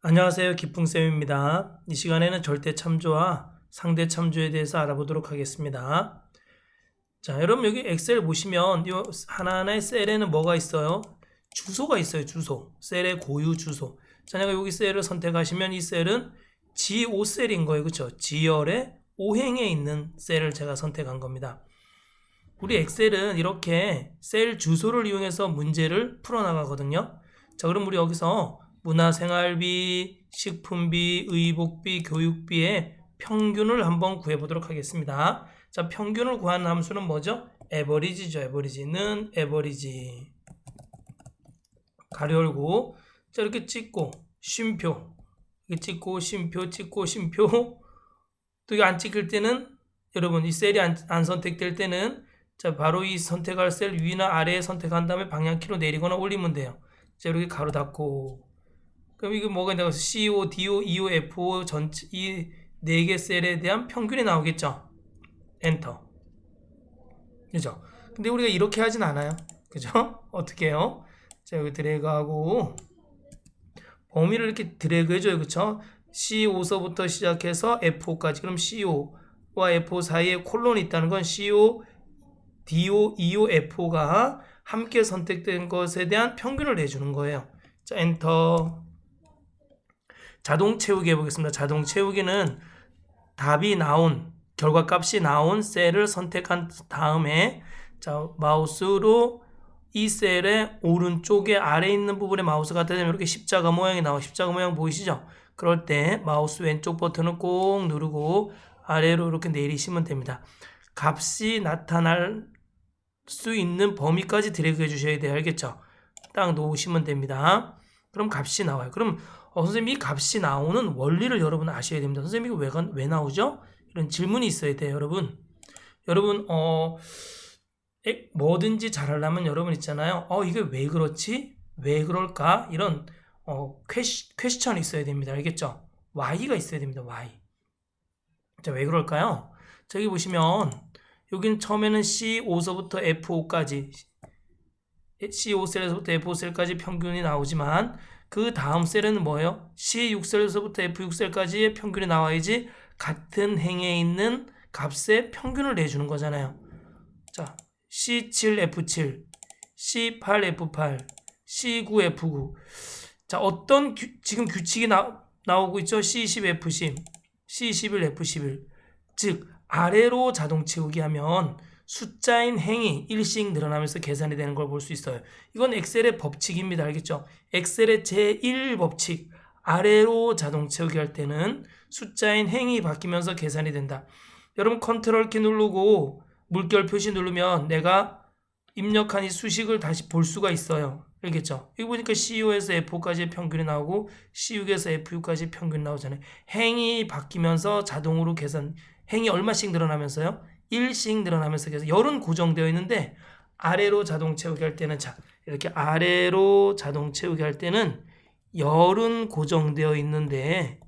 안녕하세요. 기풍쌤입니다. 이 시간에는 절대 참조와 상대 참조에 대해서 알아보도록 하겠습니다. 자, 여러분 여기 엑셀 보시면 이 하나하나의 셀에는 뭐가 있어요? 주소가 있어요. 주소. 셀의 고유 주소. 자, 내가 여기 셀을 선택하시면 이 셀은 G5셀인 거예요. 그렇죠? G열의 5행에 있는 셀을 제가 선택한 겁니다. 우리 엑셀은 이렇게 셀 주소를 이용해서 문제를 풀어나가거든요. 자, 그럼 우리 여기서 문화생활비, 식품비, 의복비, 교육비의 평균을 한번 구해보도록 하겠습니다. 자, 평균을 구하는 함수는 뭐죠? 에버리지죠. 에버리지는 에버리지. 가로 열고, 자, 이렇게 찍고, 쉼표. 이렇게 찍고, 쉼표, 찍고, 쉼표. 또 이거 안 찍힐 때는, 여러분, 이 셀이 안 선택될 때는, 자, 바로 이 선택할 셀 위나 아래에 선택한 다음에 방향키로 내리거나 올리면 돼요. 자, 이렇게 가로 닫고. 그럼 이게 뭐가 있냐고 해서 CO, DO, EO, FO 전체 이 4개 셀에 대한 평균이 나오겠죠. 엔터. 그죠? 근데 우리가 이렇게 하진 않아요. 그죠? 어떻게 해요? 자, 여기 드래그하고 범위를 이렇게 드래그 해줘요. 그쵸? CO5서부터 시작해서 FO까지. 그럼 CO와 FO 사이에 콜론이 있다는 건 CO, DO, EO, FO가 함께 선택된 것에 대한 평균을 내주는 거예요. 자, 엔터. 자동 채우기 해보겠습니다. 자동 채우기는 답이 나온 결과값이 나온 셀을 선택한 다음에 자 마우스로 이 셀의 오른쪽에 아래 있는 부분에 마우스가 되면 이렇게 십자가 모양이 나와. 십자가 모양 보이시죠? 그럴 때 마우스 왼쪽 버튼을 꼭 누르고 아래로 이렇게 내리시면 됩니다. 값이 나타날 수 있는 범위까지 드래그 해주셔야 돼요. 알겠죠? 딱 놓으시면 됩니다. 그럼 값이 나와요. 그럼 선생님 이 값이 나오는 원리를 여러분 아셔야 됩니다. 선생님 이거 왜 나오죠? 이런 질문이 있어야 돼요. 여러분 뭐든지 잘하려면 여러분 있잖아요. 이게 왜 그렇지? 왜 그럴까? 이런 퀘스천이 있어야 됩니다. 알겠죠? Y가 있어야 됩니다. Y. 자, 왜 그럴까요? 저기 보시면 여기는 처음에는 C5서부터 F5까지 C5셀에서부터 F5셀까지 평균이 나오지만 그 다음 셀에는 뭐예요? C6셀에서부터 F6셀까지의 평균이 나와야지 같은 행에 있는 값의 평균을 내주는 거잖아요. 자, C7F7, C8F8, C9F9. 자, 어떤 지금 규칙이 나오고 있죠? C10F10, C11F11. 즉, 아래로 자동 채우기 하면 숫자인 행이 일씩 늘어나면서 계산이 되는 걸 볼 수 있어요. 이건 엑셀의 법칙입니다. 알겠죠? 엑셀의 제1법칙. 아래로 자동 채우기 할 때는 숫자인 행이 바뀌면서 계산이 된다. 여러분 컨트롤 키 누르고 물결 표시 누르면 내가 입력한 이 수식을 다시 볼 수가 있어요. 알겠죠? 여기 보니까 C5에서 F5까지의 평균이 나오고 C6에서 F6까지 평균이 나오잖아요. 행이 바뀌면서 자동으로 계산, 행이 얼마씩 늘어나면서요? 1씩 늘어나면서 계속 열은 고정되어 있는데 아래로 자동 채우기 할 때는 자 이렇게 아래로 자동 채우기 할 때는 열은 고정되어 있는데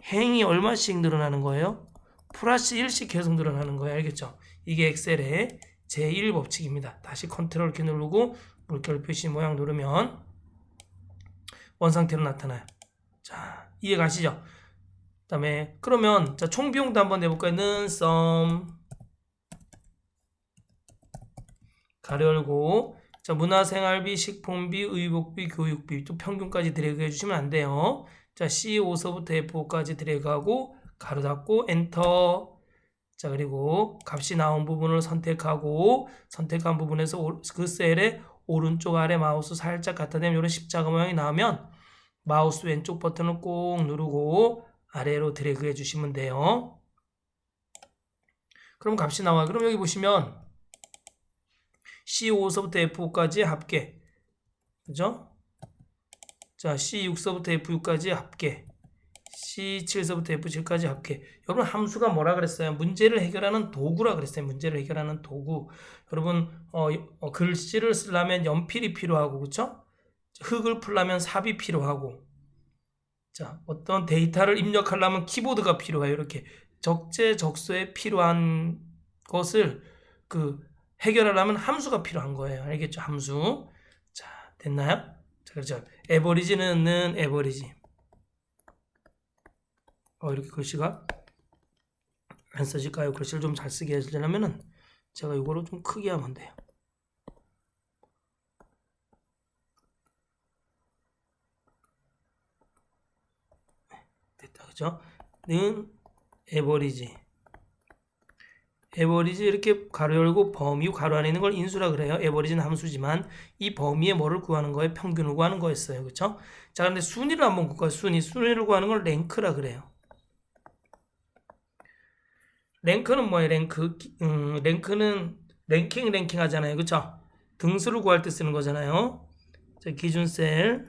행이 얼마씩 늘어나는 거예요? 플러스 1씩 계속 늘어나는 거예요. 알겠죠? 이게 엑셀의 제1법칙입니다. 다시 컨트롤 키 누르고 물결 표시 모양 누르면 원상태로 나타나요. 자, 이해 가시죠? 그 다음에 그러면 자 총비용도 한번 내볼까요? 는 썸 가로 열고 자 문화생활비, 식품비, 의복비, 교육비 또 평균까지 드래그 해주시면 안 돼요. 자 C5서부터 F5까지 드래그하고 가로 닫고 엔터. 자 그리고 값이 나온 부분을 선택하고 선택한 부분에서 그 셀의 오른쪽 아래 마우스 살짝 갖다 대면 이런 십자가 모양이 나오면 마우스 왼쪽 버튼을 꼭 누르고 아래로 드래그 해주시면 돼요. 그럼 값이 나와요. 그럼 여기 보시면 C5서부터 F5까지 합계. 그죠? 자, C6서부터 F6까지 합계. C7서부터 F7까지 합계. 여러분 함수가 뭐라 그랬어요? 문제를 해결하는 도구라 그랬어요. 문제를 해결하는 도구. 여러분 글씨를 쓰려면 연필이 필요하고 그렇죠? 흙을 풀려면 삽이 필요하고 자, 어떤 데이터를 입력하려면 키보드가 필요해요. 이렇게 적재적소에 필요한 것을 해결하려면 함수가 필요한 거예요. 알겠죠? 함수. 자, 됐나요? 자, 그렇죠. 에버리지는 에버리지. 이렇게 글씨가 안 써질까요? 글씨를 좀 잘 쓰게 하려면은 제가 이거를 좀 크게 하면 돼요. 됐다, 그죠? 는 에버리지. 에버리지 이렇게 가로 열고 범위 가로 안에 있는 걸 인수라 그래요. 에버리지는 함수지만 이 범위에 뭐를 구하는 거예요? 평균을 구하는 거였어요. 그렇죠? 자, 근데 순위를 한번 볼까요? 순위를 구하는 걸 랭크라 그래요. 랭크는 뭐예요? 랭크는 랭킹 하잖아요. 그렇죠? 등수를 구할 때 쓰는 거잖아요. 자, 기준셀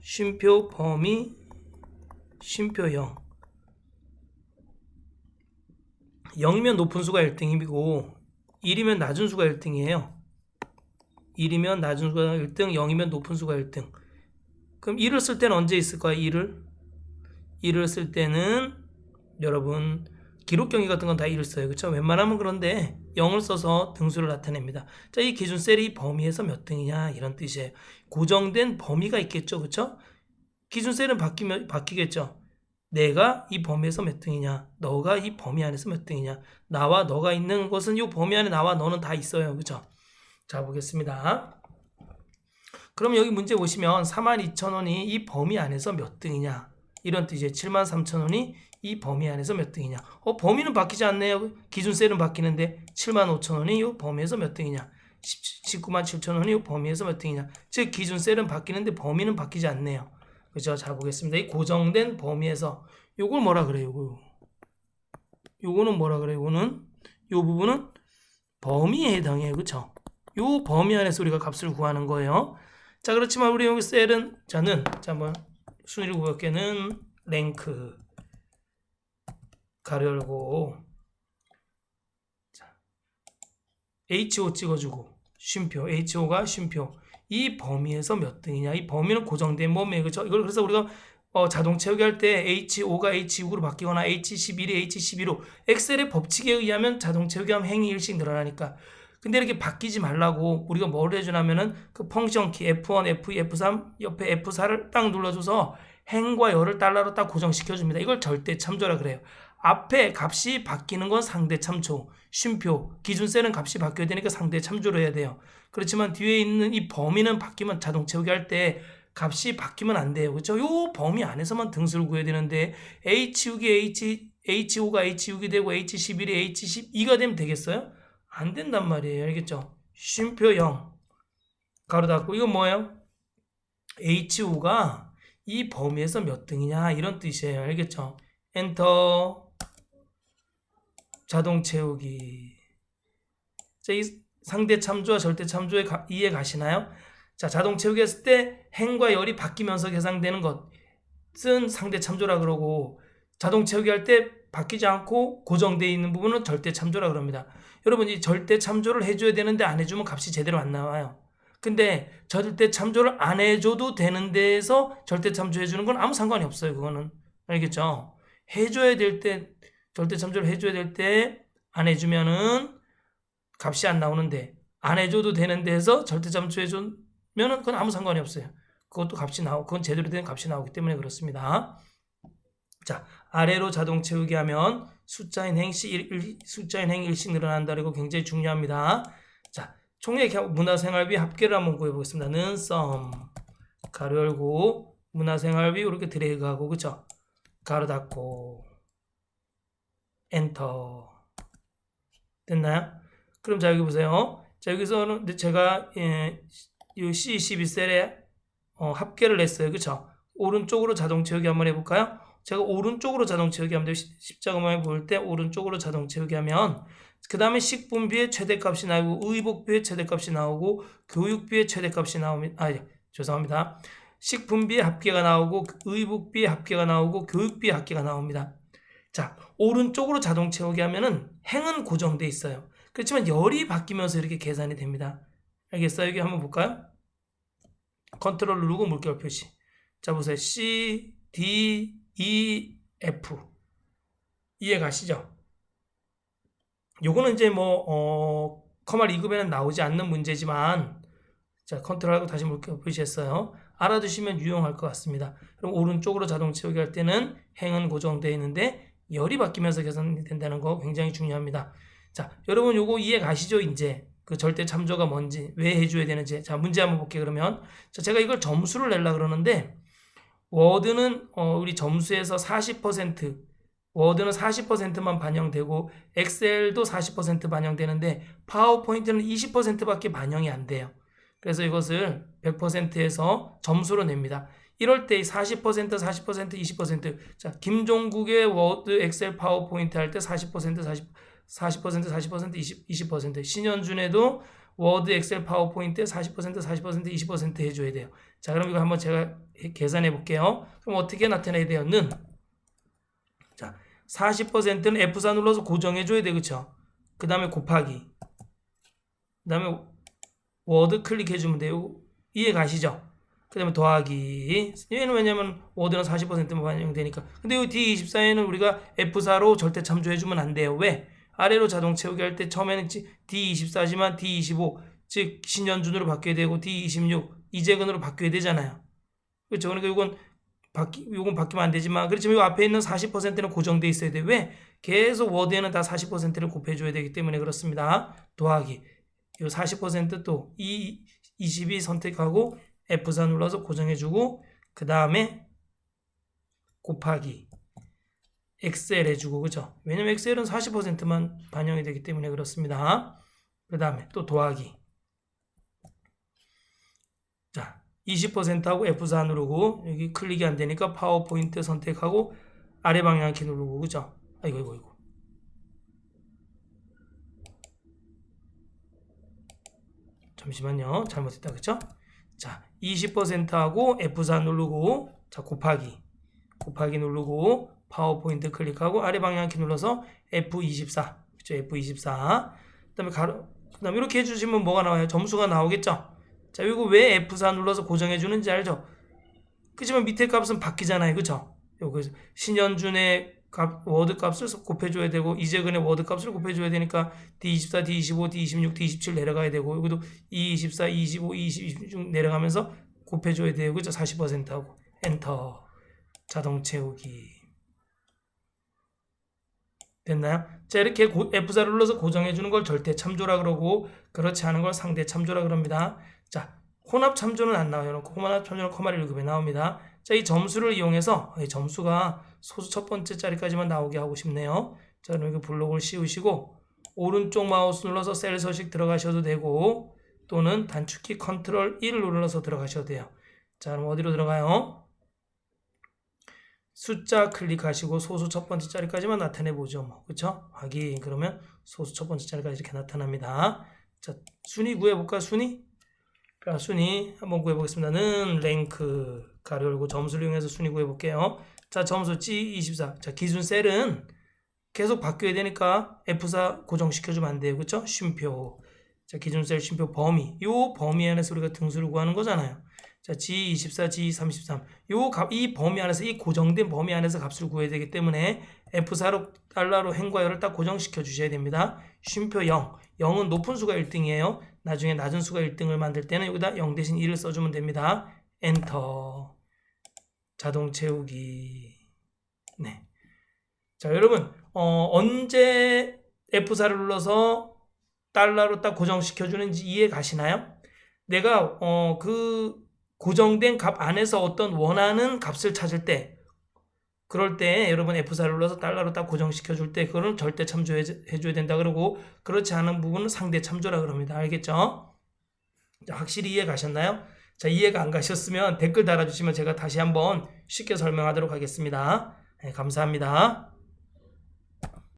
쉼표 범위 쉼표 0. 0이면 높은 수가 1등이고 1이면 낮은 수가 1등이에요. 1이면 낮은 수가 1등, 0이면 높은 수가 1등. 그럼 1을 쓸 때는 언제 있을까요? 1을 쓸 때는 여러분 기록 경위 같은 건 다 1을 써요. 그렇죠? 웬만하면 그런데 0을 써서 등수를 나타냅니다. 자, 이 기준셀이 범위에서 몇 등이냐 이런 뜻이에요. 고정된 범위가 있겠죠. 그렇죠? 기준셀은 바뀌겠죠. 내가 이 범위에서 몇 등이냐, 너가 이 범위 안에서 몇 등이냐, 나와 너가 있는 것은 이 범위 안에 나와 너는 다 있어요. 그죠? 자, 보겠습니다. 그럼 여기 문제 보시면 42,000원이 이 범위 안에서 몇 등이냐 이런 뜻이에요. 73,000원이 이 범위 안에서 몇 등이냐. 범위는 바뀌지 않네요. 기준셀은 바뀌는데 75,000원이 이 범위에서 몇 등이냐, 197,000원이 이 범위에서 몇 등이냐. 즉 기준셀은 바뀌는데 범위는 바뀌지 않네요. 그죠? 자, 보겠습니다. 이 고정된 범위에서 요걸 뭐라 그래요? 요거는 뭐라 그래요? 요 부분은 범위에 해당해요. 그쵸? 요 범위 안에서 우리가 값을 구하는 거예요. 자, 그렇지만 우리 여기 셀은 자, 한번 순위를 구할게는 랭크 가로 열고 자, HO 찍어주고 쉼표 HO가 쉼표 이 범위에서 몇 등이냐. 이 범위는 고정된 범위예요. 그렇죠? 이걸 그래서 우리가 자동 채우기 할 때 H5가 H6으로 바뀌거나 H11이 H12로 엑셀의 법칙에 의하면 자동 채우기 하면 행이 1씩 늘어나니까. 근데 이렇게 바뀌지 말라고 우리가 뭘 해주냐면은 그 펑션 키 F1, F2, F3 옆에 F4를 딱 눌러줘서 행과 열을 달러로 딱 고정시켜줍니다. 이걸 절대 참조라 그래요. 앞에 값이 바뀌는 건 상대 참조, 쉼표, 기준셀은 값이 바뀌어야 되니까 상대 참조를 해야 돼요. 그렇지만 뒤에 있는 이 범위는 바뀌면 자동 채우기 할 때 값이 바뀌면 안 돼요. 그렇죠? 요 범위 안에서만 등수를 구해야 되는데 H6이 H5가 H6이 되고 H11이 H12가 되면 되겠어요? 안 된단 말이에요. 알겠죠? 쉼표 0 가로 닫고 이건 뭐예요? H5가 이 범위에서 몇 등이냐 이런 뜻이에요. 알겠죠? 엔터 자동 채우기. 자, 이 상대 참조와 절대 참조에 이해 가시나요? 자, 자동 채우기 했을 때 행과 열이 바뀌면서 계산되는 것은 상대 참조라 그러고 자동 채우기 할 때 바뀌지 않고 고정되어 있는 부분은 절대 참조라 그럽니다. 여러분, 이 절대 참조를 해줘야 되는데 안 해주면 값이 제대로 안 나와요. 근데 절대 참조를 안 해줘도 되는 데에서 절대 참조해주는 건 아무 상관이 없어요. 그거는. 알겠죠? 해줘야 될 때, 절대 참조를 해줘야 될 때 안 해주면은 값이 안 나오는데 안 해줘도 되는 데에서 절대 참조해주면은 그건 아무 상관이 없어요. 그것도 값이 나오고 그건 제대로 된 값이 나오기 때문에 그렇습니다. 자, 아래로 자동 채우기 하면 숫자인 행 1씩 늘어난다. 그리고 굉장히 중요합니다. 자, 총액 문화생활비 합계를 한번 구해보겠습니다. 는 sum 가로 열고 문화생활비 이렇게 드래그하고 그쵸? 가로 닫고 엔터. 됐나요? 그럼 자, 여기 보세요. 자, 여기서는 제가 이 C12셀에 합계를 냈어요. 그쵸? 오른쪽으로 자동 채우기 한번 해볼까요? 제가 오른쪽으로 자동 채우기 하면 십자가모양 볼 때 오른쪽으로 자동 채우기 하면 그 다음에 식분비의 최대값이 나오고 의복비의 최대값이 나오고 교육비의 최대값이 나옵니다. 죄송합니다. 식분비의 합계가 나오고 의복비의 합계가 나오고 교육비의 합계가 나옵니다. 자, 오른쪽으로 자동 채우기 하면은 행은 고정돼 있어요. 그렇지만 열이 바뀌면서 이렇게 계산이 됩니다. 알겠어요? 여기 한번 볼까요? 컨트롤 누르고 물결 표시. 자, 보세요. C, D, E, F. 이해 가시죠? 요거는 이제 커말 2급에는 나오지 않는 문제지만 자, 컨트롤하고 다시 물결 표시했어요. 알아두시면 유용할 것 같습니다. 그럼 오른쪽으로 자동 채우기 할 때는 행은 고정되어 있는데 열이 바뀌면서 계산이 된다는 거 굉장히 중요합니다. 자, 여러분 요거 이해 가시죠? 이제 그 절대 참조가 뭔지, 왜 해줘야 되는지. 자, 문제 한번 볼게요. 그러면 자, 제가 이걸 점수를 내려 그러는데 워드는 우리 점수에서 40%, 워드는 40%만 반영되고 엑셀도 40% 반영되는데 파워포인트는 20%밖에 반영이 안 돼요. 그래서 이것을 100%에서 점수로 냅니다. 이럴 때 40%, 40%, 20%. 자, 김종국의 워드, 엑셀, 파워포인트 할 때 40%, 40%, 20%. 신현준에도 워드, 엑셀, 파워포인트에 40%, 40%, 20% 해줘야 돼요. 자, 그럼 이거 한번 제가 계산해 볼게요. 그럼 어떻게 나타내야 돼요? 는. 자, 40%는 F4 눌러서 고정해줘야 돼. 그쵸? 그 다음에 곱하기. 그 다음에 워드 클릭해주면 돼요. 이해 가시죠? 그 다음에 더하기. 얘는 왜냐면 워드는 40%만 반영되니까. 근데 이 D24에는 우리가 F4로 절대 참조해주면 안 돼요. 왜? 아래로 자동 채우기 할 때 처음에는 D24지만 D25, 즉 신현준으로 바뀌어야 되고 D26, 이재근으로 바뀌어야 되잖아요. 그렇죠? 그러니까 이건 바뀌면 안 되지만, 그렇지만 이 앞에 있는 40%는 고정돼 있어야 돼. 왜? 계속 워드에는 다 40%를 곱해줘야 되기 때문에 그렇습니다. 더하기. 이 40% 또 22 선택하고 F4 눌러서 고정해주고, 그 다음에 곱하기 엑셀 해주고, 그죠? 왜냐면 엑셀은 40%만 반영이 되기 때문에 그렇습니다. 그 다음에 또 더하기. 자, 20%하고 F4 누르고, 여기 클릭이 안 되니까 파워포인트 선택하고 아래 방향키 누르고, 그죠? 아이고. 잠시만요. 잘못했다. 그쵸? 자, 20%하고 F4 누르고, 자, 곱하기 누르고, 파워포인트 클릭하고 아래 방향키 눌러서 F24. 그쵸? F24. 그 다음에 이렇게 해주시면 뭐가 나와요? 점수가 나오겠죠? 자, 이거 왜 F4 눌러서 고정해주는지 알죠? 그치만 밑에 값은 바뀌잖아요. 그쵸? 요거 신현준의 워드 값을 곱해줘야 되고, 이재근의 워드 값을 곱해줘야 되니까 D24, D25, D26, D27 내려가야 되고, 여기도 E24, E25, E26 내려가면서 곱해줘야 돼요. 그죠? 40%하고 엔터. 자동 채우기. 됐나요? 자, 이렇게 F4를 눌러서 고정해주는 걸 절대 참조라 그러고, 그렇지 않은 걸 상대 참조라 그럽니다. 자, 혼합 참조는 안 나와요. 혼합 참조는 커마를 1급에 나옵니다. 자, 이 점수를 이용해서, 이 점수가 소수 첫 번째 자리까지만 나오게 하고 싶네요. 자, 그럼 이거 블록을 씌우시고, 오른쪽 마우스 눌러서 셀 서식 들어가셔도 되고, 또는 단축키 컨트롤 1을 눌러서 들어가셔도 돼요. 자, 그럼 어디로 들어가요? 숫자 클릭하시고 소수 첫 번째 자리까지만 나타내보죠. 뭐, 그쵸? 확인. 그러면 소수 첫 번째 자리까지 이렇게 나타납니다. 자, 순위 구해볼까? 순위? 자, 순위 한번 구해보겠습니다. 는 랭크 가로 열고 점수를 이용해서 순위 구해볼게요. 자, 점수 G24. 자, 기준 셀은 계속 바뀌어야 되니까 F4 고정시켜주면 안 돼요. 그쵸? 쉼표. 자, 기준 셀 쉼표 범위. 요 범위 안에서 우리가 등수를 구하는 거잖아요. 자, G24, G33. 이 범위 안에서, 이 고정된 범위 안에서 값을 구해야 되기 때문에 F4로 달러로 행과 열을 딱 고정시켜 주셔야 됩니다. 쉼표 0. 0은 높은 수가 1등이에요. 나중에 낮은 수가 1등을 만들 때는 여기다 0 대신 1을 써주면 됩니다. 엔터. 자동 채우기. 네. 자, 여러분, 언제 F4를 눌러서 달러로 딱 고정시켜 주는지 이해 가시나요? 내가 그 고정된 값 안에서 어떤 원하는 값을 찾을 때, 그럴 때 여러분 F4를 눌러서 달러로 딱 고정시켜 줄 때 그거는 절대 참조해 줘야 된다 그러고, 그렇지 않은 부분은 상대 참조라 그럽니다. 알겠죠? 자, 확실히 이해 가셨나요? 자, 이해가 안 가셨으면 댓글 달아주시면 제가 다시 한번 쉽게 설명하도록 하겠습니다. 네, 감사합니다.